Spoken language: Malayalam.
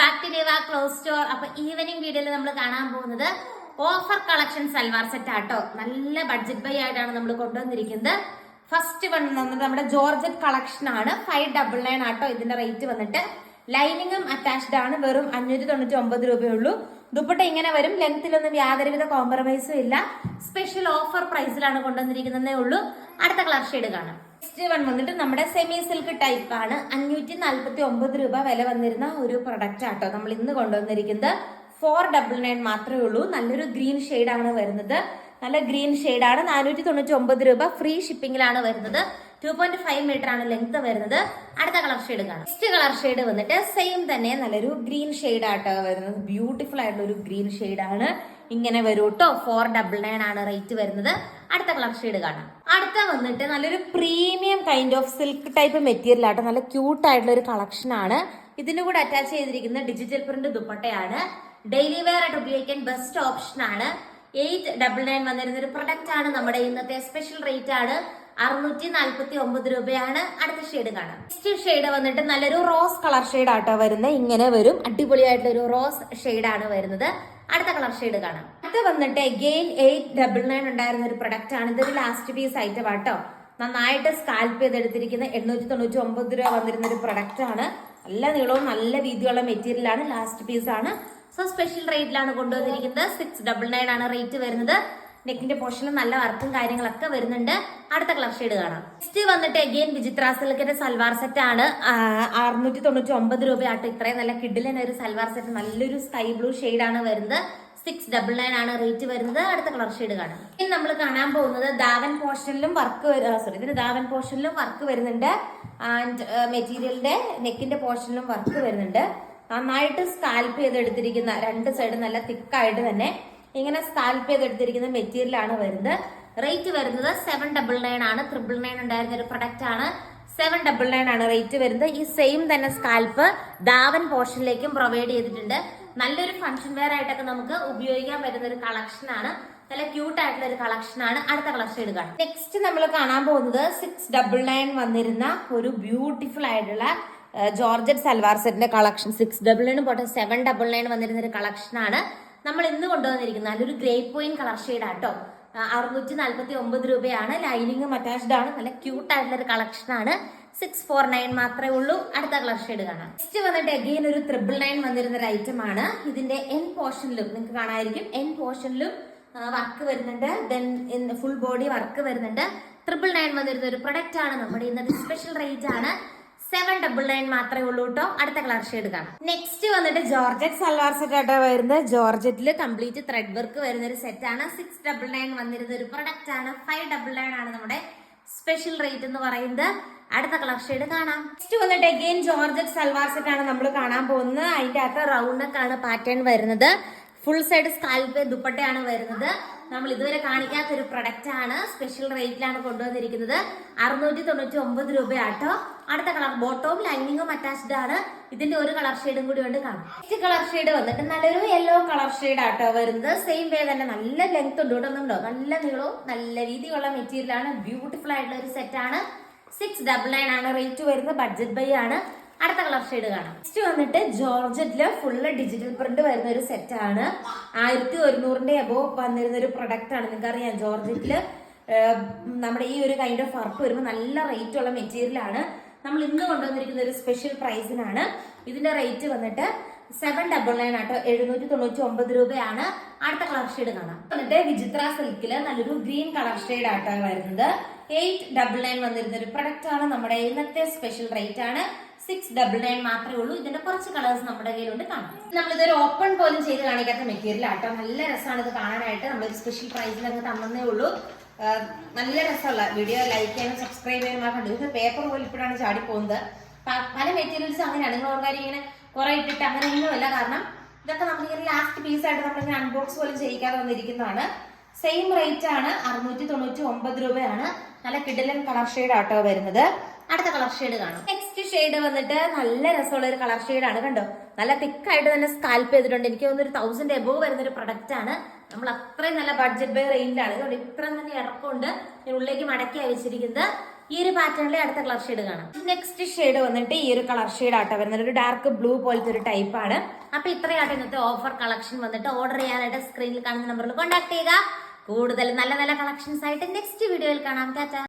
Back to Deva close store. അപ്പൊ ഈവനിങ് വീഡിയോയിൽ നമ്മൾ കാണാൻ പോകുന്നത് ഓഫർ കളക്ഷൻ സൽവാർ സെറ്റ് ആട്ടോ. നല്ല ബഡ്ജറ്റ് ബൈ ആയിട്ടാണ് നമ്മൾ കൊണ്ടുവന്നിരിക്കുന്നത്. ഫസ്റ്റ് വന്നിട്ട് നമ്മുടെ ജോർജറ്റ് കളക്ഷൻ ആണ്. 599 ആട്ടോ ഇതിന്റെ റേറ്റ് വന്നിട്ട്. ലൈനിങ്ങും അറ്റാച്ച്ഡ് ആണ്. വെറും 599 രൂപയുള്ളൂ. ദുപ്പട്ട ഇങ്ങനെ വരും. ലെങ്ത്തിലൊന്നും യാതൊരുവിധ കോംപ്രമൈസും ഇല്ല. സ്പെഷ്യൽ ഓഫർ പ്രൈസിലാണ് കൊണ്ടുവന്നിരിക്കുന്നതേ ഉള്ളൂ. അടുത്ത കളർ ഷെയ്ഡ് കാണാം. നെക്സ്റ്റ് വൺ വന്നിട്ട് നമ്മുടെ സെമി സിൽക്ക് ടൈപ്പ് ആണ്. 549 രൂപ വില വന്നിരുന്ന ഒരു പ്രൊഡക്റ്റ് ആട്ടോ നമ്മൾ ഇന്ന് കൊണ്ടുവന്നിരിക്കുന്നത്. 499 മാത്രമേ ഉള്ളൂ. നല്ലൊരു ഗ്രീൻ ഷെയ്ഡ് ആണ് വരുന്നത്. നല്ല ഗ്രീൻ ഷെയ്ഡ് ആണ്. 499 രൂപ. ഫ്രീ ഷിപ്പിംഗിലാണ് വരുന്നത്. 2.5 മീറ്റർ ആണ് ലെങ്ത് വരുന്നത്. അടുത്ത കളർ ഷെയ്ഡ് കാണാം. നെക്സ്റ്റ് കളർ ഷെയ്ഡ് വന്നിട്ട് സെയിം തന്നെ നല്ലൊരു ഗ്രീൻ ഷെയ്ഡ് ആട്ടോ വരുന്നത്. ബ്യൂട്ടിഫുൾ ആയിട്ടുള്ള ഒരു ഗ്രീൻ ഷെയ്ഡ് ആണ്. ഇങ്ങനെ വരും കേട്ടോ. 499 ആണ് റേറ്റ് വരുന്നത്. അടുത്ത കളർ ഷെയ്ഡ് കാണാം. അടുത്ത വന്നിട്ട് നല്ലൊരു premium kind of silk type material ആട്ടോ. നല്ല ക്യൂട്ട് ആയിട്ടുള്ള ഒരു കളക്ഷൻ ആണ്. ഇതിന്റെ കൂടെ അറ്റാച്ച് ചെയ്തിരിക്കുന്ന ഡിജിറ്റൽ പ്രിന്റ് ദുപ്പട്ടയാണ്. ഡെയിലി വെയർ ആയിട്ട് ഉപയോഗിക്കാൻ ബെസ്റ്റ് ഓപ്ഷൻ ആണ്. 899 വന്നിരുന്ന ഒരു പ്രൊഡക്റ്റ് ആണ്. നമ്മുടെ ഇന്നത്തെ സ്പെഷ്യൽ റേറ്റ് ആണ് 649 രൂപയാണ്. അടുത്ത ഷെയ്ഡ് കാണാം. നെക്സ്റ്റ് ഷെയ്ഡ് വന്നിട്ട് നല്ലൊരു റോസ് കളർ ഷെയ്ഡ് ആട്ടോ വരുന്നത്. ഇങ്ങനെ വരും. അടിപൊളിയായിട്ടുള്ള ഒരു റോസ് ഷെയ്ഡ് ആണ് വരുന്നത്. അടുത്ത കളർ ഷെയ്ഡ് കാണാം. അടുത്ത വന്നിട്ട് അഗെയിൻ 899 ഉണ്ടായിരുന്ന ഒരു പ്രൊഡക്റ്റ് ആണ്. ഇതൊരു ലാസ്റ്റ് പീസ് ഐറ്റം ആട്ടോ. നന്നായിട്ട് സ്കാൽപ്പ് ചെയ്തെടുത്തിരിക്കുന്ന 899 രൂപ വന്നിരുന്ന ഒരു പ്രൊഡക്റ്റ് ആണ്. നല്ല നീളവും നല്ല വീതിയുള്ള മെറ്റീരിയൽ ആണ്. ലാസ്റ്റ് പീസ് ആണ്. സോ സ്പെഷ്യൽ റേറ്റിലാണ് കൊണ്ടുവന്നിരിക്കുന്നത്. 699 ആണ് റേറ്റ് വരുന്നത്. നെക്കിന്റെ പോർഷനിൽ നല്ല വർക്കും കാര്യങ്ങളൊക്കെ വരുന്നുണ്ട്. അടുത്ത കളർ ഷെയ്ഡ് കാണാം. നെക്സ്റ്റ് വന്നിട്ട് അഗെയിൻ വിചിത്ര സിൽക്കിന്റെ സൽവാർ സെറ്റ് ആണ്. 699 രൂപയാട്ടോ. ഇത്രയും നല്ല കിഡിലൻ ഒരു സൽവാർ സെറ്റ്. നല്ലൊരു സ്കൈ ബ്ലൂ ഷെയ്ഡ് ആണ് വരുന്നത്. 699 ആണ് റേറ്റ് വരുന്നത്. അടുത്ത കളർ ഷെയ്ഡ് കാണാം. ഇനി നമ്മൾ കാണാൻ പോകുന്നത് ദാവൻ പോർഷനിലും വർക്ക് ഇതിന് ദാവൻ പോർഷനിലും വർക്ക് വരുന്നുണ്ട്. ആൻഡ് മെറ്റീരിയലിന്റെ നെക്കിന്റെ പോർഷനിലും വർക്ക് വരുന്നുണ്ട്. നന്നായിട്ട് സ്കാൽപ്പ് ചെയ്തെടുത്തിരിക്കുന്ന രണ്ട് സൈഡ് നല്ല തിക്കായിട്ട് തന്നെ ഇങ്ങനെ സ്കാൽപ്പ് ചെയ്തെടുത്തിരിക്കുന്ന മെറ്റീരിയൽ ആണ് വരുന്നത്. റേറ്റ് വരുന്നത് 799 ആണ്. 999 ഉണ്ടായിരുന്ന ഒരു പ്രൊഡക്റ്റ് ആണ്. 799 ആണ് റേറ്റ് വരുന്നത്. ഈ സെയിം തന്നെ സ്കാൽപ്പ് ദാവൻ പോർഷനിലേക്കും പ്രൊവൈഡ് ചെയ്തിട്ടുണ്ട്. നല്ലൊരു ഫംഗ്ഷൻ വെയർ ആയിട്ടൊക്കെ നമുക്ക് ഉപയോഗിക്കാൻ പറ്റുന്ന ഒരു കളക്ഷൻ ആണ്. നല്ല ക്യൂട്ട് ആയിട്ടുള്ള ഒരു കളക്ഷൻ ആണ്. അടുത്ത കളർ ഷെയ്ഡ് കാണാം. നെക്സ്റ്റ് നമ്മൾ കാണാൻ പോകുന്നത് 699 വന്നിരുന്ന ഒരു ബ്യൂട്ടിഫുൾ ആയിട്ടുള്ള ജോർജറ്റ് സൽവാർ സെറ്റിന്റെ കളക്ഷൻ. 699 പോട്ടെ 799 വന്നിരുന്ന ഒരു കളക്ഷൻ ആണ് നമ്മൾ ഇന്ന് കൊണ്ടുവന്നിരിക്കുന്നത്. നല്ലൊരു ഗ്രേ പോയിന്റ് കളർ ഷെയ്ഡ് ആട്ടോ. 649 രൂപയാണ്. ലൈനിങ്ങും അറ്റാച്ച്ഡ് ആണ്. നല്ല ക്യൂട്ട് ആയിട്ടുള്ള ഒരു കളക്ഷൻ ആണ്. 649 മാത്രമേ ഉള്ളൂ. അടുത്ത കളർ ഷെയ്ഡ് കാണാം. നെക്സ്റ്റ് വന്നിട്ട് അഗെയിൻ ഒരു 999 വന്നിരുന്ന ഒരു ഐറ്റം ആണ്. ഇതിന്റെ എൻ പോർഷനിലും നിങ്ങൾക്ക് കാണാതിരിക്കും. എൻ പോർഷനിലും വർക്ക് വരുന്നുണ്ട്. ദെൻ ഫുൾ ബോഡി വർക്ക് വരുന്നുണ്ട്. 999 വന്നിരുന്ന ഒരു പ്രൊഡക്റ്റ് ആണ്. നമ്മുടെ ഇന്നത്തെ സ്പെഷ്യൽ റേറ്റ് ആണ് 799 മാത്രമേ ഉള്ളൂ കേട്ടോ. അടുത്ത കളർ ഷെയ്ഡ് കാണാം. നെക്സ്റ്റ് വന്നിട്ട് ജോർജറ്റ് സൽവാർ സെറ്റ് ആട്ടോ വരുന്നത്. ജോർജറ്റില് കംപ്ലീറ്റ് ത്രെഡ് വർക്ക് വരുന്ന ഒരു സെറ്റ് ആണ്. 699 വന്നിരുന്ന ഒരു പ്രൊഡക്റ്റ് ആണ്. 599 ആണ് നമ്മുടെ സ്പെഷ്യൽ റേറ്റ് എന്ന് പറയുന്നത്. അടുത്ത കളർ ഷെയ്ഡ് കാണാം. നെക്സ്റ്റ് വന്നിട്ട് അഗെയിൻ ജോർജറ്റ് സൽവാർ സെറ്റ് ആണ് നമ്മൾ കാണാൻ പോകുന്നത്. അതിന്റെ അകത്ത് റൗണ്ട് നെക്ക് ആണ് പാറ്റേൺ വരുന്നത്. ഫുൾ സൈഡ് സ്കാൽപ്പ് ദുപ്പട്ടയാണ് വരുന്നത്. നമ്മൾ ഇതുവരെ കാണാത്ത ഒരു പ്രൊഡക്റ്റ് ആണ്. സ്പെഷ്യൽ റേറ്റിലാണ് കൊണ്ടുവന്നിരിക്കുന്നത്. 699 രൂപയാട്ടോ. അടുത്ത കളർ ബോട്ടവും ലൈനിങ്ങും അറ്റാച്ച്ഡ് ആണ്. ഇതിന്റെ ഒരു കളർ ഷെയ്ഡും കൂടി ഉണ്ട് കാണാം. നെക്സ്റ്റ് കളർ ഷെയ്ഡ് വന്നിട്ട് നല്ലൊരു യെല്ലോ കളർ ഷെയ്ഡ് ആട്ടോ വരുന്നത്. സെയിം വേ തന്നെ നല്ല ലെങ്ത് ഉണ്ട് ഇടുന്നുണ്ടോ. നല്ല നീളവും നല്ല വീതിയുള്ള മെറ്റീരിയൽ ആണ്. ബ്യൂട്ടിഫുൾ ആയിട്ടുള്ള ഒരു സെറ്റ് ആണ്. 699 ആണ് റേറ്റ് വരുന്നത്. ബഡ്ജറ്റ് ബൈ ആണ്. അടുത്ത കളർ ഷെയ്ഡ് കാണാം. നെക്സ്റ്റ് വന്നിട്ട് ജോർജറ്റില് ഫുള്ള് ഡിജിറ്റൽ പ്രിന്റ് വരുന്ന ഒരു സെറ്റ് ആണ്. 1100ന്റെ എബോ വന്നിരുന്ന ഒരു പ്രൊഡക്റ്റ് ആണ്. നിങ്ങൾക്ക് അറിയാം ജോർജറ്റില് നമ്മുടെ ഈ ഒരു കൈൻഡ് ഓഫ് വർക്ക് വരുമ്പോൾ നല്ല റേറ്റ് ഉള്ള മെറ്റീരിയൽ ആണ്. നമ്മൾ ഇന്ന് കൊണ്ടുവന്നിരിക്കുന്ന ഒരു സ്പെഷ്യൽ പ്രൈസിനാണ്. ഇതിന്റെ റേറ്റ് വന്നിട്ട് 799 ആട്ടോ. 799 രൂപയാണ്. അടുത്ത കളർ ഷെയ്ഡ് കാണാം. വന്നിട്ട് വിചിത്ര സിൽക്കില് നല്ലൊരു ഗ്രീൻ കളർ ഷെയ്ഡ് ആട്ടോ വരുന്നത്. 899 വന്നിരുന്ന ഒരു പ്രൊഡക്റ്റ് ആണ്. നമ്മുടെ ഇന്നത്തെ സ്പെഷ്യൽ റേറ്റ് ആണ് 699 മാത്രമേ ഉള്ളൂ. ഇതിന്റെ കുറച്ച് കളേഴ്സ് നമ്മുടെ കയ്യിലുണ്ട് കാണാം. നമ്മളിതൊരു ഓപ്പൺ പോലും ചെയ്ത് കാണിക്കാത്ത മെറ്റീരിയൽ ആട്ടോ. നല്ല രസമാണ് ഇത് കാണാനായിട്ട്. നമ്മളൊരു സ്പെഷ്യൽ പ്രൈസിൽ അങ്ങ് തന്നേ ഉള്ളൂ. നല്ല രസമുള്ള വീഡിയോ ലൈക്ക് ചെയ്യാനും സബ്സ്ക്രൈബ് ചെയ്യാനും കണ്ടു. ഇത് പേപ്പർ പോലെ ഇപ്പോഴാണ് ചാടിപ്പോകുന്നത്. പല മെറ്റീരിയൽസ് അങ്ങനെയാണ്. നിങ്ങൾ ഓർക്കാരി ഇങ്ങനെ കുറെ ഇട്ടിട്ട് അങ്ങനെ ഒന്നുമല്ല. കാരണം ഇതൊക്കെ നമ്മളിങ്ങനെ ലാസ്റ്റ് പീസായിട്ട് നമ്മളിങ്ങനെ അൺബോക്സ് പോലും ചെയ്യിക്കാതെ വന്നിരിക്കുന്നതാണ്. സെയിം റേറ്റ് ആണ്. 699 രൂപയാണ്. നല്ല കിഡിലൻ കളർ ഷെയ്ഡ് ആട്ടോ വരുന്നത്. അടുത്ത കളർ ഷെയ്ഡ് കാണും. നെക്സ്റ്റ് ഷെയ്ഡ് വന്നിട്ട് നല്ല രസമുള്ള ഒരു കളർ ഷെയ്ഡ് ആണ്. കണ്ടോ നല്ല തിക്കായിട്ട് തന്നെ സ്കാൽപ്പ് ചെയ്തിട്ടുണ്ട്. എനിക്ക് തോന്നുന്നു 1000 എബോവ് വരുന്ന ഒരു പ്രൊഡക്റ്റ് ആണ്. നമ്മൾ അത്രയും നല്ല ബഡ്ജറ്റ് ബൈ റേഞ്ചിലാണ്. ഇതുകൊണ്ട് ഇത്രയും തന്നെ ഇറക്കമുണ്ട്. ഉള്ളിലേക്ക് മടക്കി അയച്ചിരിക്കുന്നത്. ഈ ഒരു പാറ്റേണിലെ അടുത്ത കളർ ഷെയ്ഡ് കാണാം. നെക്സ്റ്റ് ഷെയ്ഡ് വന്നിട്ട് ഈ ഒരു കളർ ഷെയ്ഡ് ആട്ടോ വരുന്നത്, ഒരു ഡാർക്ക് ബ്ലൂ പോലത്തെ ഒരു ടൈപ്പ് ആണ്. അപ്പൊ ഇത്രയാട്ടോ ഇന്നത്തെ ഓഫർ കളക്ഷൻ വന്നിട്ട്. ഓർഡർ ചെയ്യാനായിട്ട് സ്ക്രീനിൽ കാണുന്ന നമ്പറിൽ കോൺടാക്ട് ചെയ്യുക. കൂടുതൽ നല്ല നല്ല കളക്ഷൻസ് ആയിട്ട് നെക്സ്റ്റ് വീഡിയോയിൽ കാണാം. ടാറ്റാ.